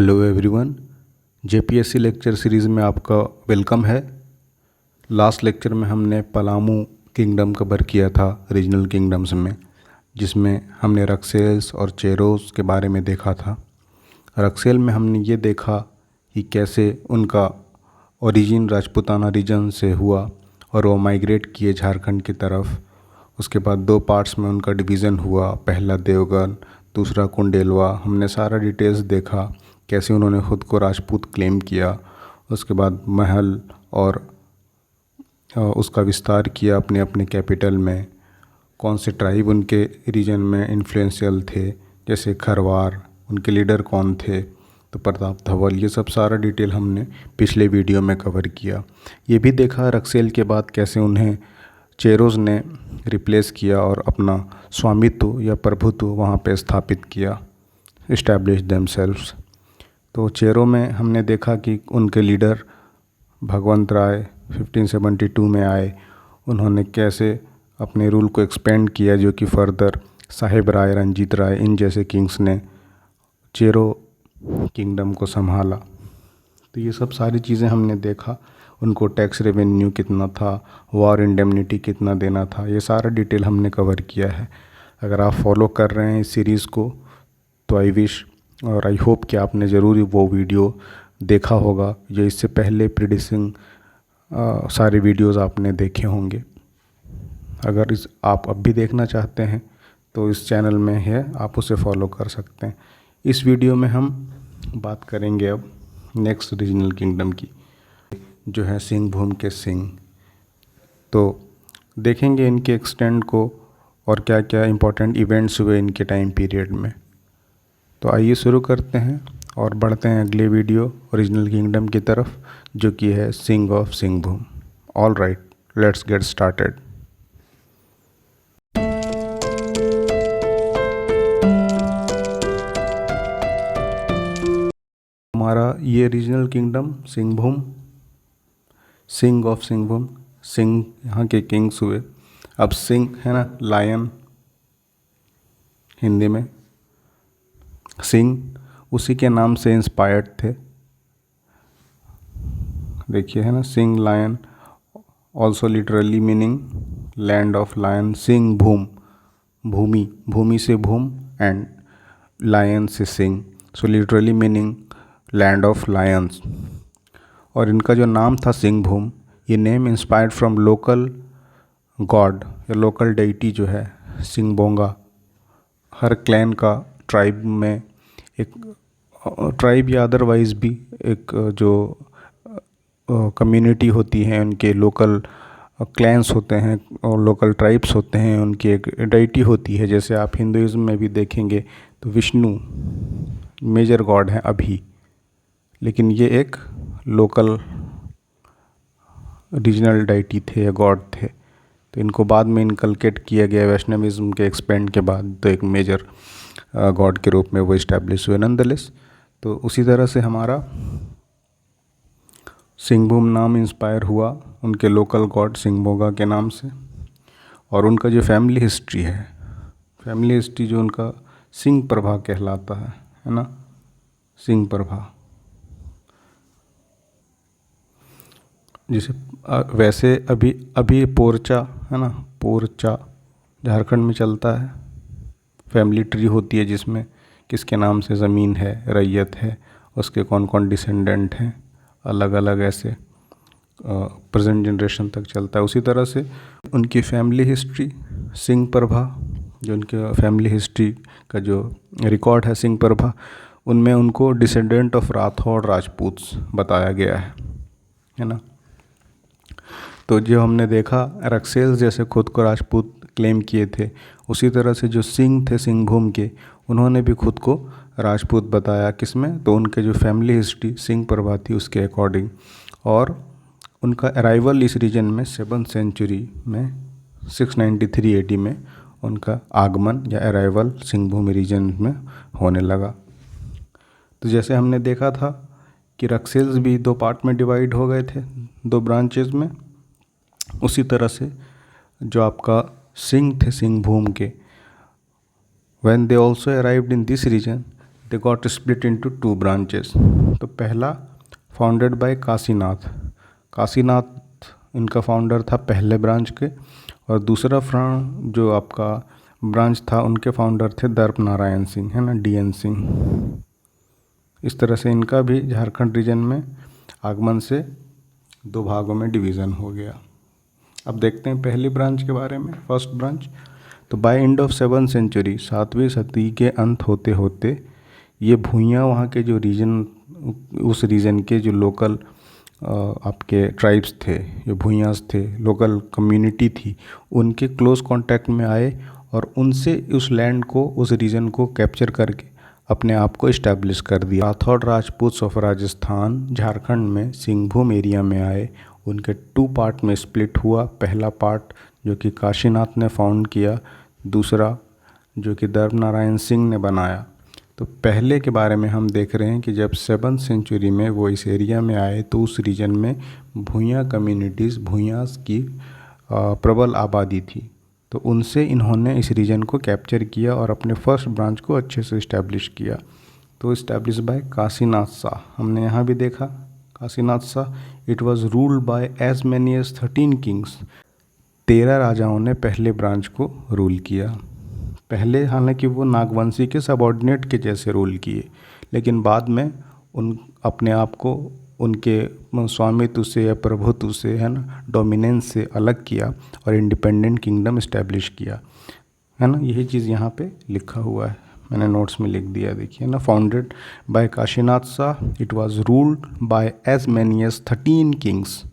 Hello everyone, JPSC lecture series में आपका welcome है। लास्ट लेक्चर में हमने पलामू किंगडम कवर किया था रीजनल किंगडम्स में, जिसमें हमने रक्सेल्स और चेरोस के बारे में देखा था। रक्सेल में हमने ये देखा कि कैसे उनका ओरिजिन राजपूताना रीजन से हुआ और वो माइग्रेट किए झारखंड की तरफ। उसके बाद दो पार्ट्स में उनका डिवीज़न हुआ, पहला देवगन, दूसरा कुंडेलवा। हमने सारा डिटेल्स देखा कैसे उन्होंने ख़ुद को राजपूत क्लेम किया। उसके बाद महल और उसका विस्तार किया अपने अपने कैपिटल में। कौन से ट्राइब उनके रीजन में इन्फ्लुएंशियल थे, जैसे खरवार, उनके लीडर कौन थे, तो प्रताप धवल। ये सब सारा डिटेल हमने पिछले वीडियो में कवर किया। ये भी देखा रक्सेल के बाद कैसे उन्हें चेरोज़ ने रिप्लेस किया और अपना स्वामित्व या प्रभुत्व वहाँ पे स्थापित किया, इस्टेब्लिश देमसेल्व्स। तो चेरो में हमने देखा कि उनके लीडर भगवंत राय 1572 में आए। उन्होंने कैसे अपने रूल को एक्सपेंड किया, जो कि फर्दर साहिब राय, रंजीत राय, इन जैसे किंग्स ने चेरो किंगडम को संभाला। तो ये सब सारी चीज़ें हमने देखा। उनको टैक्स रेवेन्यू कितना था, वॉर इंडेमनिटी कितना देना था, ये सारा डिटेल हमने कवर किया है। अगर आप फॉलो कर रहे हैं इस सीरीज़ को तो आई विश और आई होप कि आपने ज़रूर वो वीडियो देखा होगा, या इससे पहले प्रीडिसिंग सारे वीडियोस आपने देखे होंगे। अगर आप अब भी देखना चाहते हैं तो इस चैनल में है, आप उसे फॉलो कर सकते हैं। इस वीडियो में हम बात करेंगे अब नेक्स्ट रीजनल किंगडम की, जो है सिंहभूम के सिंह। तो देखेंगे इनके एक्सटेंड को और क्या क्या इम्पोर्टेंट इवेंट्स हुए इनके टाइम पीरियड में। तो आइए शुरू करते हैं और बढ़ते हैं अगले वीडियो ओरिजिनल किंगडम की तरफ, जो कि है Singh of Singhbhum. All right, let's get started. हमारा ये regional kingdom Singhbhum, Singh of Singhbhum, Singh यहाँ के किंग्स हुए। अब सिंह है ना, लायन हिंदी में, सिंह उसी के नाम से इंस्पायर्ड थे। देखिए है ना, सिंह lion, also literally meaning land of lion. Singhbhum, भूमि, भूमि से भूम, एंड लायन से सिंह, so literally meaning land of lions. और इनका जो नाम था सिंह भूम, ये name inspired from local god या लोकल डेइटी जो है सिंहबोंगा। हर क्लैन का ट्राइब में एक ट्राइब या अदरवाइज़ भी एक जो कम्युनिटी होती है, उनके लोकल क्लैंस होते हैं और लोकल ट्राइब्स होते हैं, उनकी एक डेइटी होती है। जैसे आप हिंदुइज्म में भी देखेंगे तो विष्णु मेजर गॉड है अभी, लेकिन ये एक लोकल रीजनल डेइटी थे या गॉड थे। तो इनको बाद में इनकलकेट किया गया वैष्णविज्म के एक्सपेंड के बाद, तो एक मेजर गॉड के रूप में वो इस्टेब्लिश हुए नंदलेस। तो उसी तरह से हमारा सिंहभूम नाम इंस्पायर हुआ उनके लोकल गॉड सिंहबोंगा के नाम से। और उनका जो फैमिली हिस्ट्री है, फैमिली हिस्ट्री जो उनका सिंह प्रभा कहलाता है ना, सिंह प्रभा। जिसे वैसे अभी पोरचा है ना, पोरचा झारखंड में चलता है। फैमिली ट्री होती है जिसमें किसके नाम से ज़मीन है, रैयत है, उसके कौन कौन डिसेंडेंट हैं, अलग अलग ऐसे प्रेजेंट जनरेशन तक चलता है। उसी तरह से उनकी फैमिली हिस्ट्री सिंह प्रभा, जो उनके फैमिली हिस्ट्री का जो रिकॉर्ड है सिंह प्रभा, उनमें उनको डिसेंडेंट ऑफ राठौड़ राजपूत्स बताया गया है ना। तो जो हमने देखा रक्सेल्स जैसे खुद को राजपूत क्लेम किए थे, उसी तरह से जो सिंह थे सिंहभूम के, उन्होंने भी खुद को राजपूत बताया। किसमें? तो उनके जो फैमिली हिस्ट्री सिंह प्रभा थी उसके अकॉर्डिंग। और उनका अराइवल इस रीजन में 7th सेंचुरी में 693 AD में उनका आगमन या अराइवल सिंहभूम रीजन में होने लगा। तो जैसे हमने देखा था कि रक्सेल्स भी दो पार्ट में डिवाइड हो गए थे, दो ब्रांचेस में। उसी तरह से जो आपका सिंह थे सिंहभूम के, when they also arrived in this region, they got split into 2 branches. तो पहला फाउंडेड बाय काशीनाथ, काशीनाथ इनका फाउंडर था पहले ब्रांच के, और दूसरा जो आपका ब्रांच था उनके फाउंडर थे दर्प नारायण सिंह, है ना, DN सिंह। इस तरह से इनका भी झारखंड रीजन में आगमन से 2 भागों में डिवीज़न हो गया। अब देखते हैं पहली ब्रांच के बारे में, फर्स्ट ब्रांच। तो by end of 7th century, 7वीं सदी के अंत होते होते ये भूइयाँ वहाँ के जो रीजन, उस रीजन के जो लोकल आपके ट्राइब्स थे, जो भूइयाँस थे, लोकल कम्युनिटी थी, उनके क्लोज कांटेक्ट में आए और उनसे उस लैंड को, उस रीजन को कैप्चर करके अपने आप को इस्टेब्लिश कर दिया। राठौड़ राजपूत ऑफ राजस्थान झारखंड में सिंहभूम एरिया में आए, उनके 2 पार्ट में स्प्लिट हुआ। पहला पार्ट जो कि काशीनाथ ने फाउंड किया, दूसरा जो कि दर्प नारायण सिंह ने बनाया। तो पहले के बारे में हम देख रहे हैं कि जब 7th सेंचुरी में वो इस एरिया में आए तो उस रीजन में भूइयाँ कम्युनिटीज़, भूइयाँस की प्रबल आबादी थी। तो उनसे इन्होंने इस रीजन को कैप्चर किया और अपने फर्स्ट ब्रांच को अच्छे से इस्टेब्लिश किया। तो इस्टेब्लिश बाय काशीनाथ शाह, हमने यहाँ भी देखा Kashinath Shah. It was ruled by as many as 13 kings, 13 राजाओं ने पहले ब्रांच को रूल किया। पहले हालांकि वो नागवंशी के सबऑर्डिनेट के जैसे रूल किए, लेकिन बाद में उन अपने आप को उनके स्वामित्व से या प्रभुत्व से, है ना, डोमिनेंस से अलग किया और इंडिपेंडेंट किंगडम इस्टेब्लिश किया, है ना। यही चीज़ यहाँ पे लिखा हुआ है, मैंने नोट्स में लिख दिया, देखिए ना। Founded by Kashinath Shah, it was ruled by as many as 13 kings.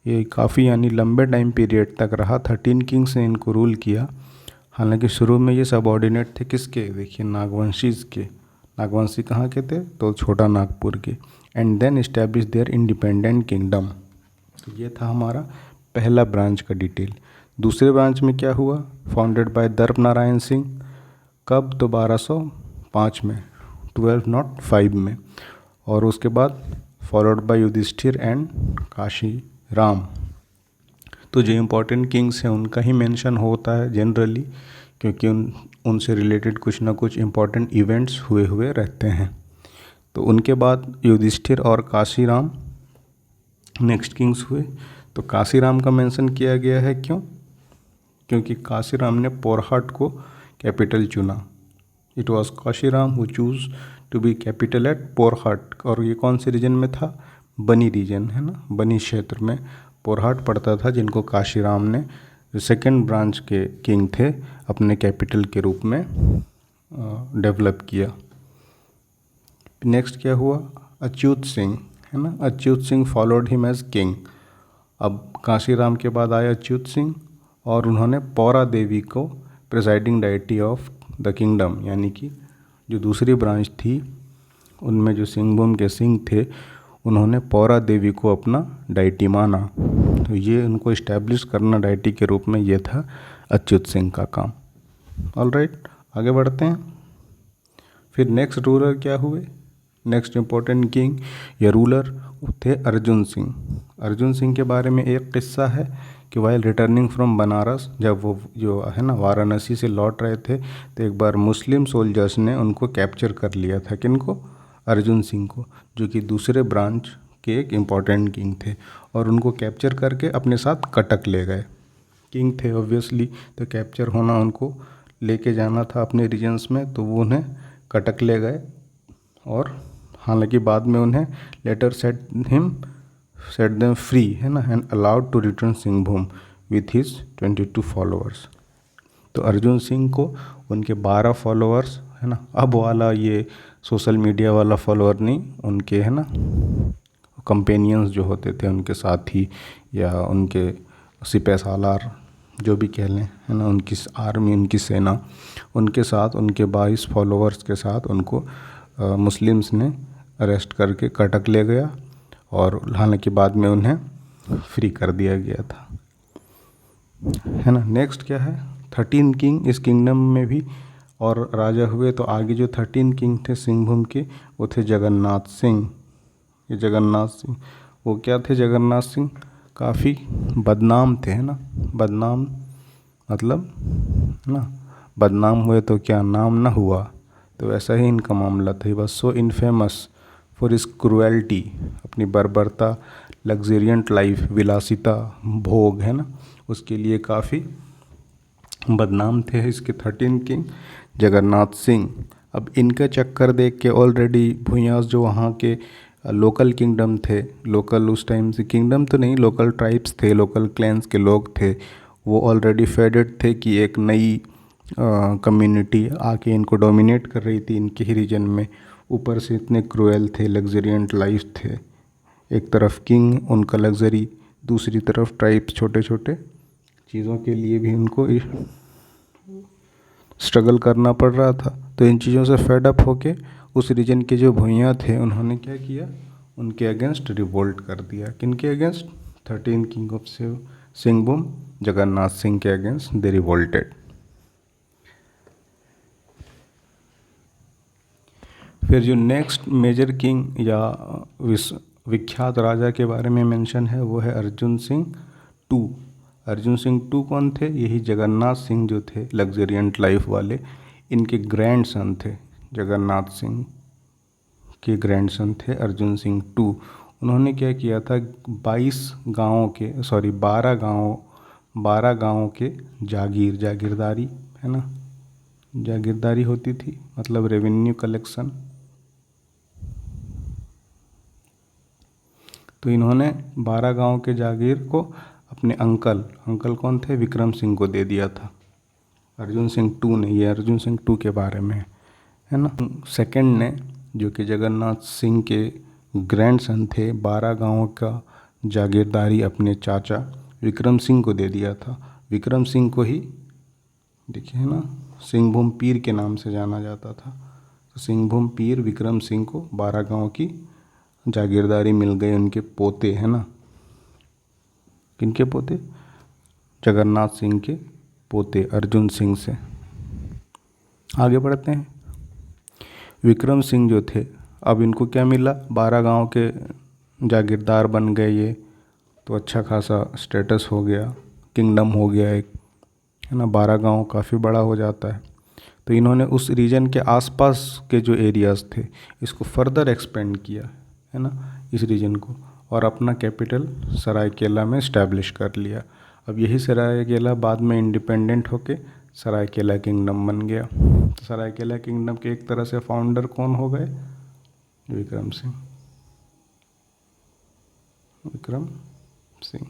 ये काफ़ी यानी लंबे टाइम पीरियड तक रहा, 13 किंग्स ने इनको रूल किया। हालांकि शुरू में ये सबऑर्डिनेट थे किसके, देखिए नागवंशीज़ के। नागवंशी कहाँ के थे, तो छोटा नागपुर के। And then establish their independent kingdom. तो ये था हमारा पहला ब्रांच का डिटेल। दूसरे ब्रांच में क्या हुआ, फाउंडेड बाय दर्प नारायण सिंह, कब, तो 1205 में, 1205 में। और उसके बाद followed by Yudhishthir and Kashi Ram. तो जो इम्पोर्टेंट किंग्स हैं उनका ही मेंशन होता है जनरली, क्योंकि उनसे रिलेटेड कुछ ना कुछ इम्पोर्टेंट इवेंट्स हुए रहते हैं। तो उनके बाद युधिष्ठिर और काशीराम नेक्स्ट किंग्स हुए। तो काशीराम का मेंशन किया गया है, क्यों, क्योंकि काशीराम ने पोरहाट को कैपिटल चुना। It was Kashiram who choose to be capital at Porhat. और ये कौन से रीजन में था, बनी रीजन, है ना, बनी क्षेत्र में पोरहाट पड़ता था, जिनको काशीराम ने जो सेकेंड ब्रांच के किंग थे अपने कैपिटल के रूप में डेवलप किया। नेक्स्ट क्या हुआ, अच्युत सिंह, है ना। Achyut Singh followed him as king. अब काशीराम के बाद आया अच्युत सिंह और उन्होंने पौरा देवी को presiding deity of the kingdom, यानी कि जो दूसरी ब्रांच थी उनमें जो सिंहभूम के सिंह थे उन्होंने पौरा देवी को अपना डायटी माना। तो ये उनको इस्टेब्लिश करना डायटी के रूप में ये था अच्युत सिंह का काम। ऑलराइट, आगे बढ़ते हैं। फिर नेक्स्ट रूलर क्या हुए, नेक्स्ट इम्पोर्टेंट किंग या रूलर थे अर्जुन सिंह। अर्जुन सिंह के बारे में एक किस्सा है कि वाइल रिटर्निंग फ्रॉम बनारस, जब वो जो है ना वाराणसी से लौट रहे थे, तो एक बार मुस्लिम सोल्जर्स ने उनको कैप्चर कर लिया था। किनको, अर्जुन सिंह को, जो कि दूसरे ब्रांच के एक इम्पॉर्टेंट किंग थे, और उनको कैप्चर करके अपने साथ कटक ले गए। किंग थे ऑब्वियसली, तो कैप्चर होना, उनको लेके जाना था अपने रीजन्स में, तो वो उन्हें कटक ले गए। और हालांकि बाद में उन्हें लेटर सेट देम फ्री, है ना, and allowed to return Singhbhum with his 22 followers. तो अर्जुन सिंह को उनके 12 फॉलोअर्स, है ना, अब वाला ये सोशल मीडिया वाला फॉलोअर नहीं, उनके, है ना, कंपेनियंस जो होते थे, उनके साथी या उनके सिपह सालार जो भी कह लें, है ना, उनकी आर्मी, उनकी सेना, उनके साथ, उनके 22 फॉलोअर्स के साथ उनको मुस्लिम्स ने अरेस्ट करके कटक ले गया, और हालांकि बाद में उन्हें फ्री कर दिया गया था, है ना। नेक्स्ट क्या है, 13 किंग इस किंगडम में भी और राजा हुए। तो आगे जो 13 किंग थे सिंहभूम के, वो थे जगन्नाथ सिंह। ये जगन्नाथ सिंह वो क्या थे, जगन्नाथ सिंह काफ़ी बदनाम थे, है ना। बदनाम मतलब, है ना, बदनाम हुए तो क्या नाम ना हुआ, तो वैसा ही इनका मामला था। He was so infamous for इस क्रुएल्टी, अपनी बर्बरता, लग्जेरियंट लाइफ, विलासिता, भोग, है ना, उसके लिए काफ़ी बदनाम थे इसके 13 किंग जगन्नाथ सिंह। अब इनका चक्कर देख के ऑलरेडी भूयास जो वहाँ के लोकल किंगडम थे, लोकल उस टाइम से किंगडम तो नहीं, लोकल ट्राइब्स थे, लोकल क्लैंस के लोग थे, वो ऑलरेडी फेडेड थे कि एक नई कम्युनिटी आके इनको डोमिनेट कर रही थी इनके ही रीजन में। ऊपर से इतने क्रूएल थे, लग्जरियंट लाइफ थे, एक तरफ किंग उनका लग्जरी, दूसरी तरफ ट्राइब्स छोटे छोटे चीज़ों के लिए भी उनको स्ट्रगल करना पड़ रहा था। तो इन चीज़ों से फेड अप होके उस रीजन के जो भूइयाँ थे उन्होंने क्या किया, उनके अगेंस्ट रिवोल्ट कर दिया। किनके against? 13 king of Singhbhum Jagannath Singh के अगेंस्ट दे रिवोल्टेड। फिर जो नेक्स्ट मेजर किंग या विख्यात राजा के बारे में मेंशन है वो है अर्जुन सिंह टू। अर्जुन सिंह टू कौन थे? यही जगन्नाथ सिंह जो थे लग्जरियंट लाइफ वाले, इनके ग्रैंडसन थे। जगन्नाथ सिंह के ग्रैंडसन थे अर्जुन सिंह टू। उन्होंने क्या किया था, 12 गाँवों के जागीरदारी, है ना, जागीरदारी होती थी, मतलब रेवेन्यू कलेक्शन। तो इन्होंने 12 गांव के जागीर को अपने अंकल कौन थे, विक्रम सिंह को दे दिया था। अर्जुन सिंह टू ने, ये अर्जुन सिंह टू के बारे में है ना। सेकंड ने, जो कि जगन्नाथ सिंह के ग्रैंडसन थे, 12 गांवों का जागीरदारी अपने चाचा विक्रम सिंह को दे दिया था। विक्रम सिंह को ही देखिए है ना, सिंहभूम पीर के नाम से जाना जाता था। तो सिंहभूम पीर विक्रम सिंह को 12 गांव की जागीरदारी मिल गई, उनके पोते, है ना। किनके पोते? जगन्नाथ सिंह के पोते अर्जुन सिंह से। आगे बढ़ते हैं। विक्रम सिंह जो थे, अब इनको क्या मिला, 12 गांव के जागीरदार बन गए ये, तो अच्छा खासा स्टेटस हो गया, किंगडम हो गया एक, है ना। 12 गांव काफ़ी बड़ा हो जाता है। तो इन्होंने उस रीजन के आसपास के जो एरियाज़ थे इसको फर्दर एक्सपेंड किया, है ना, इस रीजन को, और अपना कैपिटल सरायकेला में इस्टेब्लिश कर लिया। अब यही सरायकेला बाद में इंडिपेंडेंट होके सरायकेला किंगडम बन गया। तो सरायकेला किंगडम के एक तरह से फाउंडर कौन हो गए? विक्रम सिंह। विक्रम सिंह।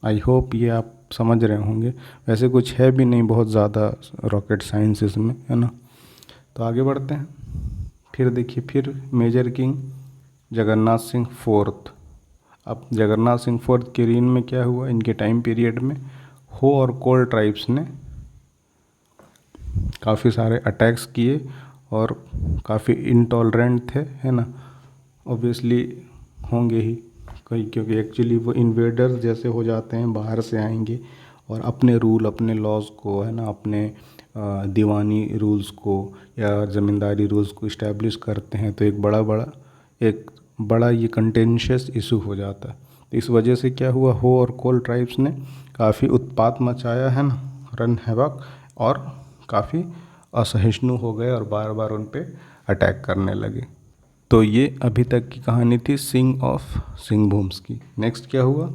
आई होप ये आप समझ रहे होंगे। वैसे कुछ है भी नहीं बहुत ज़्यादा रॉकेट साइंस इसमें, है ना। तो आगे बढ़ते हैं। फिर देखिए, फिर major king Jagannath Singh fourth. अब जगन्नाथ सिंह फोर्थ के रीन में क्या हुआ, इनके टाइम पीरियड में हो और कोल ट्राइब्स ने काफ़ी सारे अटैक्स किए और काफ़ी इंटॉलरेंट थे, है ना। ऑब्वियसली होंगे ही कई, क्योंकि एक्चुअली वो इन्वेडर्स जैसे हो जाते हैं, बाहर से आएंगे और अपने रूल, अपने लॉज को, है ना, अपने दीवानी रूल्स को या ज़मींदारी रूल्स को इस्टेब्लिश करते हैं। तो एक बड़ा ये कंटेंशियस इशू हो जाता है। तो इस वजह से क्या हुआ, हो और कोल ट्राइब्स ने काफ़ी उत्पात मचाया, है ना, रन हैवक, और काफ़ी असहिष्णु हो गए और बार बार उन पे अटैक करने लगे। तो ये अभी तक की कहानी थी सिंह ऑफ सिंहभूम्स की। नेक्स्ट क्या हुआ,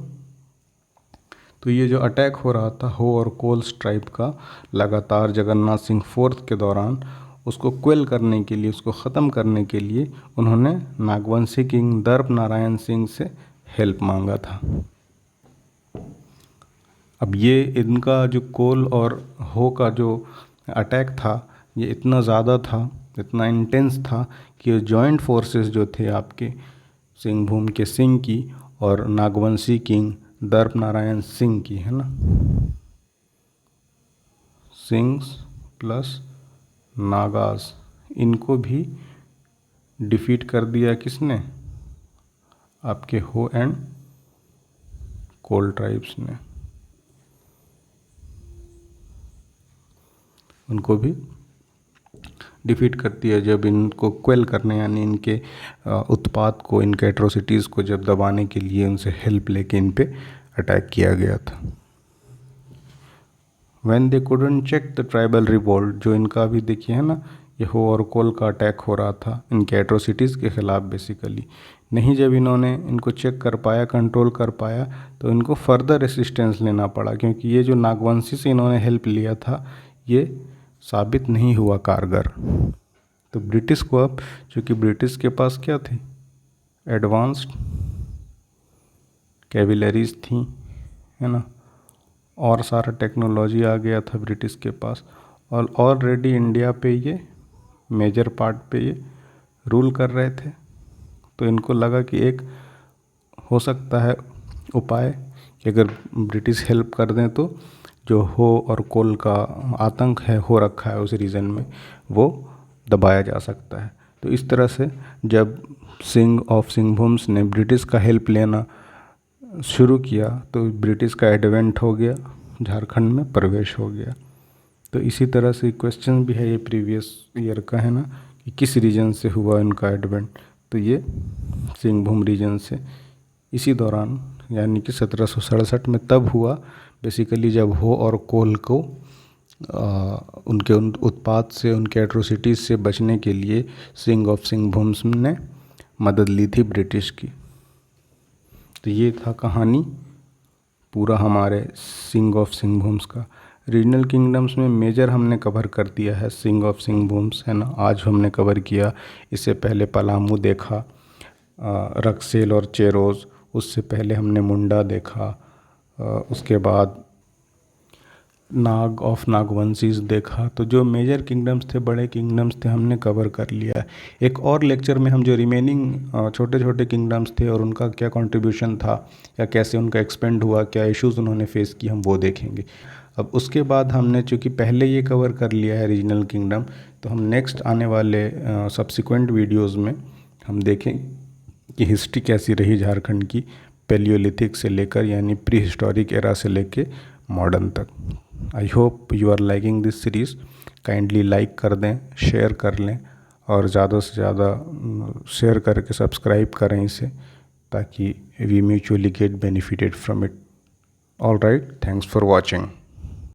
तो ये जो अटैक हो रहा था हो और कोल्स ट्राइब का लगातार जगन्नाथ सिंह फोर्थ के दौरान, उसको क्वेल करने के लिए, उसको ख़त्म करने के लिए उन्होंने नागवंशी किंग दर्प नारायण सिंह से हेल्प मांगा था। अब ये इनका जो कोल और हो का जो अटैक था ये इतना ज़्यादा था, इतना इंटेंस था कि जॉइंट फोर्सेस जो थे आपके सिंहभूम के सिंह की और नागवंशी किंग दर्प नारायण सिंह की, है ना, सिंग्स प्लस नागास, इनको भी डिफीट कर दिया किसने, आपके हो एंड कोल ट्राइब्स ने, उनको भी डिफीट करती है जब इनको क्वेल करने, यानी इनके उत्पात को, इनके एट्रोसिटीज़ को जब दबाने के लिए उनसे हेल्प लेके इन पे अटैक किया गया था। When they couldn't check the tribal revolt, जो इनका भी देखिए है ना ये हो और कोल का अटैक हो रहा था इनके एट्रोसिटीज़ के ख़िलाफ़ बेसिकली। नहीं जब इन्होंने इनको चेक कर पाया, कंट्रोल कर पाया, तो इनको फर्दर असिस्टेंस लेना पड़ा, क्योंकि ये जो नागवंशी से इन्होंने हेल्प लिया था ये साबित नहीं हुआ कारगर। तो ब्रिटिश को अब, चूँकि ब्रिटिश के पास क्या थी, एडवांस्ड कैविलरीज थी, है ना, और सारा टेक्नोलॉजी आ गया था ब्रिटिश के पास, और ऑलरेडी इंडिया पे ये मेजर पार्ट पे ये रूल कर रहे थे। तो इनको लगा कि एक हो सकता है उपाय कि अगर ब्रिटिश हेल्प कर दें तो जो हो और कोल का आतंक है हो रखा है उस रीजन में, वो दबाया जा सकता है। तो इस तरह से जब सिंह ऑफ सिंहभूम्स ने ब्रिटिश का हेल्प लेना शुरू किया तो ब्रिटिश का एडवेंट हो गया, झारखंड में प्रवेश हो गया। तो इसी तरह से क्वेश्चन भी है ये प्रीवियस ईयर का, है ना, कि किस रीजन से हुआ इनका एडवेंट। तो ये सिंहभूम रीजन से इसी दौरान, यानी कि 1767 में तब हुआ बेसिकली जब हो और कोल को उनके उत्पात से, उनके एट्रोसिटीज़ से बचने के लिए सिंह ऑफ सिंहभूम्स ने मदद ली थी ब्रिटिश की। तो ये था कहानी पूरा हमारे सिंह ऑफ सिंहभूम्स का। रीजनल किंगडम्स में मेजर हमने कवर कर दिया है सिंह ऑफ सिंहभूम्स, है ना, आज हमने कवर किया। इससे पहले पलामू देखा, रक्सेल और चेरोज़, उससे पहले हमने मुंडा देखा, उसके बाद नाग ऑफ नागवंशीज देखा। तो जो मेजर किंगडम्स थे, बड़े किंगडम्स थे, हमने कवर कर लिया। एक और लेक्चर में हम जो रिमेनिंग छोटे छोटे किंगडम्स थे और उनका क्या कंट्रीब्यूशन था या कैसे उनका एक्सपेंड हुआ, क्या इश्यूज़ उन्होंने फेस की, हम वो देखेंगे। अब उसके बाद हमने चूँकि पहले ये कवर कर लिया है रीजनल किंगडम, तो हम नेक्स्ट आने वाले सब्सिक्वेंट वीडियोज़ में हम देखें कि हिस्ट्री कैसी रही झारखंड की, पैलियोलिथिक से लेकर यानी प्री हिस्टोरिक एरा से लेके मॉडर्न तक। I hope you are liking this series. Kindly like कर दें, शेयर कर लें और ज़्यादा से ज़्यादा शेयर करके सब्सक्राइब करें इसे, ताकि we mutually get benefited from it. All right, thanks for watching.